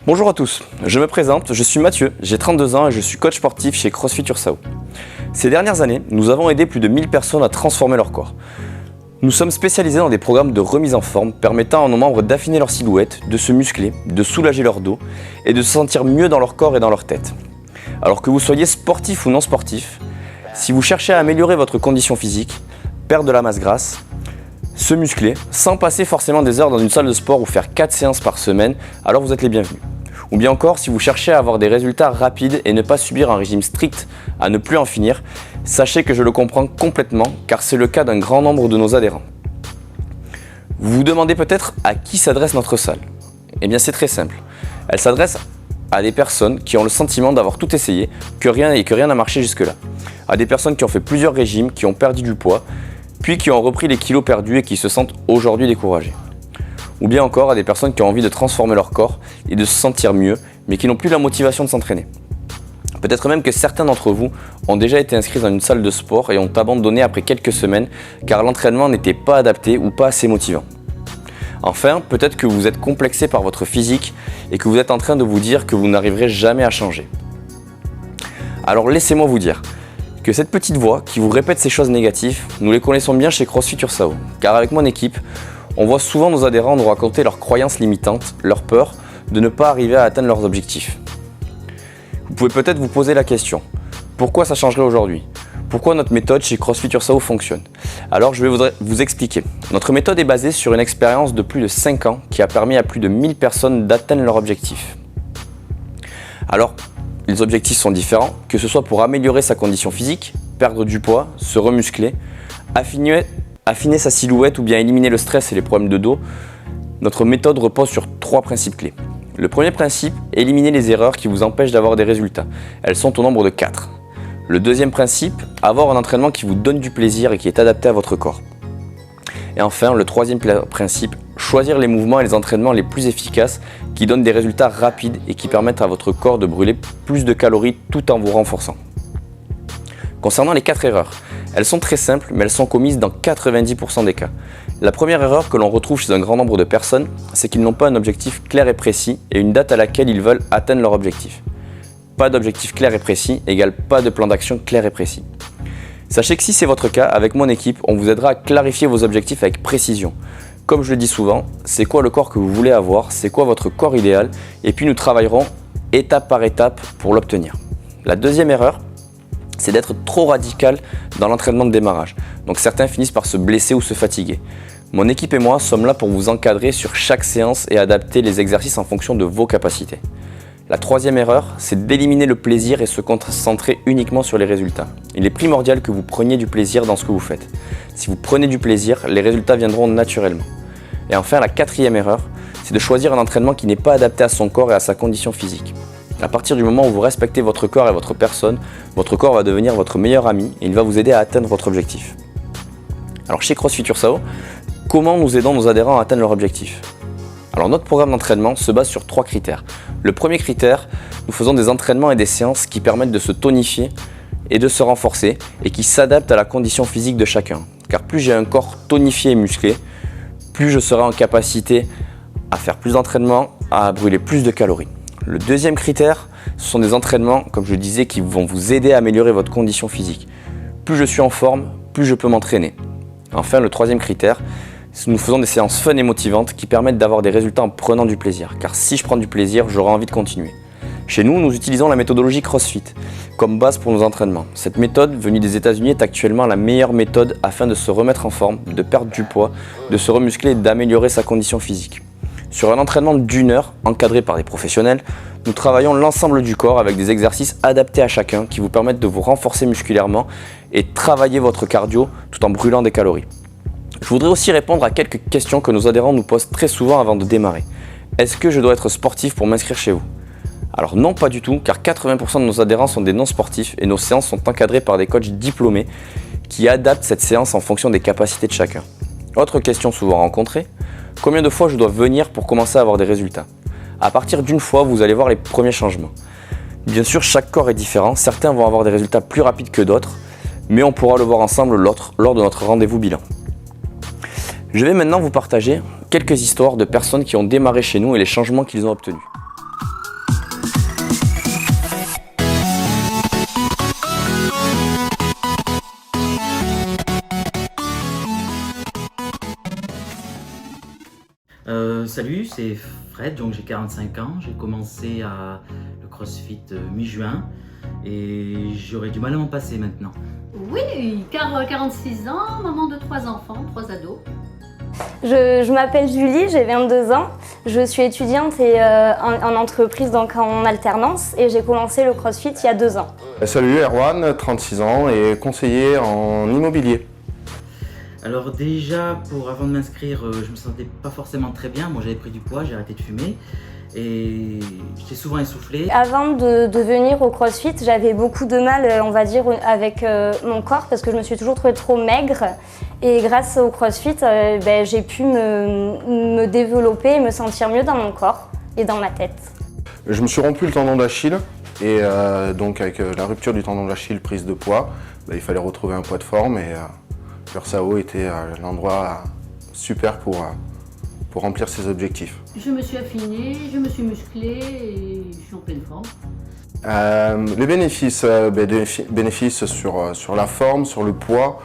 Bonjour à tous, je me présente, je suis Mathieu, j'ai 32 ans et je suis coach sportif chez CrossFit Ursao. Ces dernières années, nous avons aidé plus de 1000 personnes à transformer leur corps. Nous sommes spécialisés dans des programmes de remise en forme permettant à nos membres d'affiner leur silhouette, de se muscler, de soulager leur dos et de se sentir mieux dans leur corps et dans leur tête. Alors que vous soyez sportif ou non sportif, si vous cherchez à améliorer votre condition physique, perdre de la masse grasse, se muscler, sans passer forcément des heures dans une salle de sport ou faire 4 séances par semaine, alors vous êtes les bienvenus. Ou bien encore, si vous cherchez à avoir des résultats rapides et ne pas subir un régime strict à ne plus en finir, sachez que je le comprends complètement car c'est le cas d'un grand nombre de nos adhérents. Vous vous demandez peut-être à qui s'adresse notre salle. Eh bien c'est très simple. Elle s'adresse à des personnes qui ont le sentiment d'avoir tout essayé, que rien n'a marché jusque-là. À des personnes qui ont fait plusieurs régimes, qui ont perdu du poids, puis qui ont repris les kilos perdus et qui se sentent aujourd'hui découragés. Ou bien encore à des personnes qui ont envie de transformer leur corps et de se sentir mieux, mais qui n'ont plus la motivation de s'entraîner. Peut-être même que certains d'entre vous ont déjà été inscrits dans une salle de sport et ont abandonné après quelques semaines car l'entraînement n'était pas adapté ou pas assez motivant. Enfin, peut-être que vous êtes complexé par votre physique et que vous êtes en train de vous dire que vous n'arriverez jamais à changer. Alors laissez-moi vous dire que cette petite voix qui vous répète ces choses négatives, nous les connaissons bien chez CrossFit Ursao, car avec mon équipe, on voit souvent nos adhérents nous raconter leurs croyances limitantes, leur peur de ne pas arriver à atteindre leurs objectifs. Vous pouvez peut-être vous poser la question, pourquoi ça changerait aujourd'hui ? Pourquoi notre méthode chez CrossFit Ursao fonctionne ? Alors je vais vous expliquer. Notre méthode est basée sur une expérience de plus de 5 ans qui a permis à plus de 1000 personnes d'atteindre leur objectif. Alors, les objectifs sont différents, que ce soit pour améliorer sa condition physique, perdre du poids, se remuscler, affiner sa silhouette ou bien éliminer le stress et les problèmes de dos. Notre méthode repose sur 3 principes clés. Le premier principe, éliminer les erreurs qui vous empêchent d'avoir des résultats. Elles sont au nombre de 4. Le deuxième principe, avoir un entraînement qui vous donne du plaisir et qui est adapté à votre corps. Et enfin, le troisième principe, choisir les mouvements et les entraînements les plus efficaces qui donnent des résultats rapides et qui permettent à votre corps de brûler plus de calories tout en vous renforçant. Concernant les 4 erreurs, elles sont très simples mais elles sont commises dans 90% des cas. La première erreur que l'on retrouve chez un grand nombre de personnes, c'est qu'ils n'ont pas un objectif clair et précis et une date à laquelle ils veulent atteindre leur objectif. Pas d'objectif clair et précis égale pas de plan d'action clair et précis. Sachez que si c'est votre cas, avec mon équipe, on vous aidera à clarifier vos objectifs avec précision. Comme je le dis souvent, c'est quoi le corps que vous voulez avoir, c'est quoi votre corps idéal, et puis nous travaillerons étape par étape pour l'obtenir. La deuxième erreur, c'est d'être trop radical dans l'entraînement de démarrage. Donc certains finissent par se blesser ou se fatiguer. Mon équipe et moi sommes là pour vous encadrer sur chaque séance et adapter les exercices en fonction de vos capacités. La troisième erreur, c'est d'éliminer le plaisir et se concentrer uniquement sur les résultats. Il est primordial que vous preniez du plaisir dans ce que vous faites. Si vous prenez du plaisir, les résultats viendront naturellement. Et enfin, la quatrième erreur, c'est de choisir un entraînement qui n'est pas adapté à son corps et à sa condition physique. À partir du moment où vous respectez votre corps et votre personne, votre corps va devenir votre meilleur ami et il va vous aider à atteindre votre objectif. Alors chez CrossFit Ursao, comment nous aidons nos adhérents à atteindre leur objectif ? Alors notre programme d'entraînement se base sur 3 critères. Le premier critère, nous faisons des entraînements et des séances qui permettent de se tonifier et de se renforcer et qui s'adaptent à la condition physique de chacun. Car plus j'ai un corps tonifié et musclé, plus je serai en capacité à faire plus d'entraînements, à brûler plus de calories. Le deuxième critère, ce sont des entraînements, comme je disais, qui vont vous aider à améliorer votre condition physique. Plus je suis en forme, plus je peux m'entraîner. Enfin, le troisième critère, nous faisons des séances fun et motivantes qui permettent d'avoir des résultats en prenant du plaisir. Car si je prends du plaisir, j'aurai envie de continuer. Chez nous, nous utilisons la méthodologie CrossFit comme base pour nos entraînements. Cette méthode, venue des États-Unis, est actuellement la meilleure méthode afin de se remettre en forme, de perdre du poids, de se remuscler et d'améliorer sa condition physique. Sur un entraînement d'1 heure, encadré par des professionnels, nous travaillons l'ensemble du corps avec des exercices adaptés à chacun qui vous permettent de vous renforcer musculairement et travailler votre cardio tout en brûlant des calories. Je voudrais aussi répondre à quelques questions que nos adhérents nous posent très souvent avant de démarrer. Est-ce que je dois être sportif pour m'inscrire chez vous ? Alors non, pas du tout, car 80% de nos adhérents sont des non-sportifs et nos séances sont encadrées par des coachs diplômés qui adaptent cette séance en fonction des capacités de chacun. Autre question souvent rencontrée, combien de fois je dois venir pour commencer à avoir des résultats ? À partir d'1 fois, vous allez voir les premiers changements. Bien sûr, chaque corps est différent, certains vont avoir des résultats plus rapides que d'autres, mais on pourra le voir ensemble lors de notre rendez-vous bilan. Je vais maintenant vous partager quelques histoires de personnes qui ont démarré chez nous et les changements qu'ils ont obtenus. salut, c'est Fred, donc j'ai 45 ans. J'ai commencé le CrossFit mi-juin et j'aurais du mal à m'en passer maintenant. Oui, car 46 ans, maman de 3 enfants, 3 ados. Je m'appelle Julie, j'ai 22 ans. Je suis étudiante en entreprise, donc en alternance, et j'ai commencé le CrossFit il y a 2 ans. Salut, Erwan, 36 ans et conseiller en immobilier. Alors déjà, avant de m'inscrire, je me sentais pas forcément très bien. Moi j'avais pris du poids, j'ai arrêté de fumer et j'étais souvent essoufflé. Avant de venir au CrossFit, j'avais beaucoup de mal, on va dire, avec mon corps parce que je me suis toujours trouvée trop maigre. Et grâce au CrossFit, j'ai pu me développer et me sentir mieux dans mon corps et dans ma tête. Je me suis rompu le tendon d'Achille et donc avec la rupture du tendon d'Achille, prise de poids, il fallait retrouver un poids de forme et Cursao était l'endroit super pour remplir ses objectifs. Je me suis affinée, je me suis musclée et je suis en pleine forme. Les bénéfices, bénéfices sur la forme, sur le poids,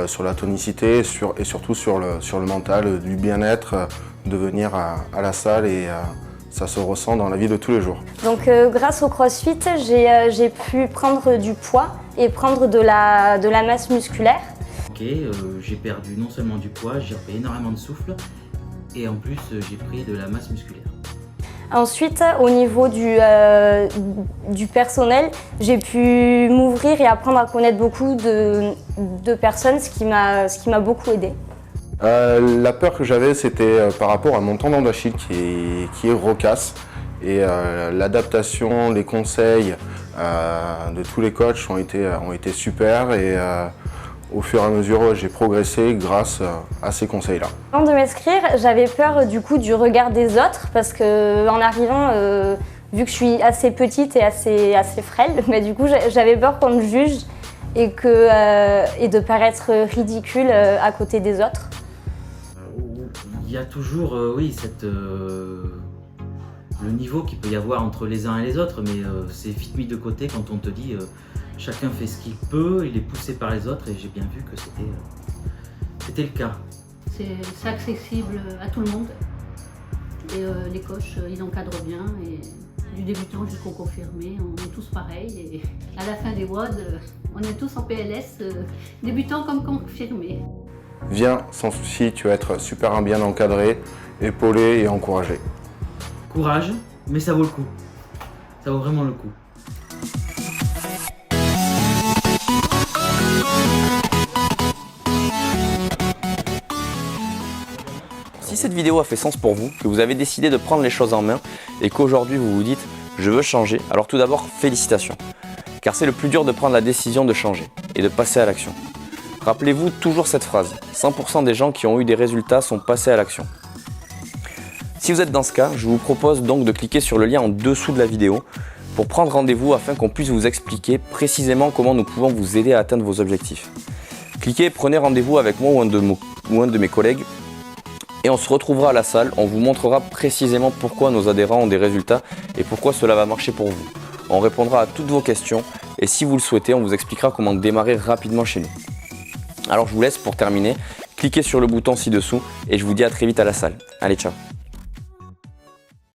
sur la tonicité et surtout sur le mental, du bien-être, de venir à la salle et ça se ressent dans la vie de tous les jours. Donc grâce au CrossFit, j'ai pu prendre du poids et prendre de la masse musculaire. J'ai perdu non seulement du poids, j'ai repris énormément de souffle et en plus j'ai pris de la masse musculaire. Ensuite, au niveau du personnel, j'ai pu m'ouvrir et apprendre à connaître beaucoup de personnes, ce qui m'a beaucoup aidée. La peur que j'avais, c'était par rapport à mon tendon d'Achille qui est rocasse. Et l'adaptation, les conseils de tous les coachs ont été super et au fur et à mesure, j'ai progressé grâce à ces conseils-là. Avant de m'inscrire, j'avais peur du regard des autres parce qu'en arrivant, vu que je suis assez petite et assez frêle, du coup j'avais peur qu'on me juge et de paraître ridicule à côté des autres. Il y a toujours, le niveau qu'il peut y avoir entre les uns et les autres, mais c'est vite mis de côté quand on te dit chacun fait ce qu'il peut, il est poussé par les autres et j'ai bien vu que c'était le cas. C'est accessible à tout le monde et les coachs ils encadrent bien et du débutant jusqu'au confirmé, on est tous pareils et à la fin des WOD on est tous en PLS, débutants comme confirmés. Viens, sans souci, tu vas être super bien encadré, épaulé et encouragé. Courage, mais ça vaut le coup. Ça vaut vraiment le coup. Si cette vidéo a fait sens pour vous, que vous avez décidé de prendre les choses en main et qu'aujourd'hui vous vous dites « je veux changer », alors tout d'abord félicitations. Car c'est le plus dur de prendre la décision de changer et de passer à l'action. Rappelez-vous toujours cette phrase, 100% des gens qui ont eu des résultats sont passés à l'action. Si vous êtes dans ce cas, je vous propose donc de cliquer sur le lien en dessous de la vidéo pour prendre rendez-vous afin qu'on puisse vous expliquer précisément comment nous pouvons vous aider à atteindre vos objectifs. Cliquez et prenez rendez-vous avec moi ou un de mes collègues et on se retrouvera à la salle, on vous montrera précisément pourquoi nos adhérents ont des résultats et pourquoi cela va marcher pour vous. On répondra à toutes vos questions et si vous le souhaitez, on vous expliquera comment démarrer rapidement chez nous. Alors je vous laisse pour terminer, cliquez sur le bouton ci-dessous et je vous dis à très vite à la salle. Allez, ciao!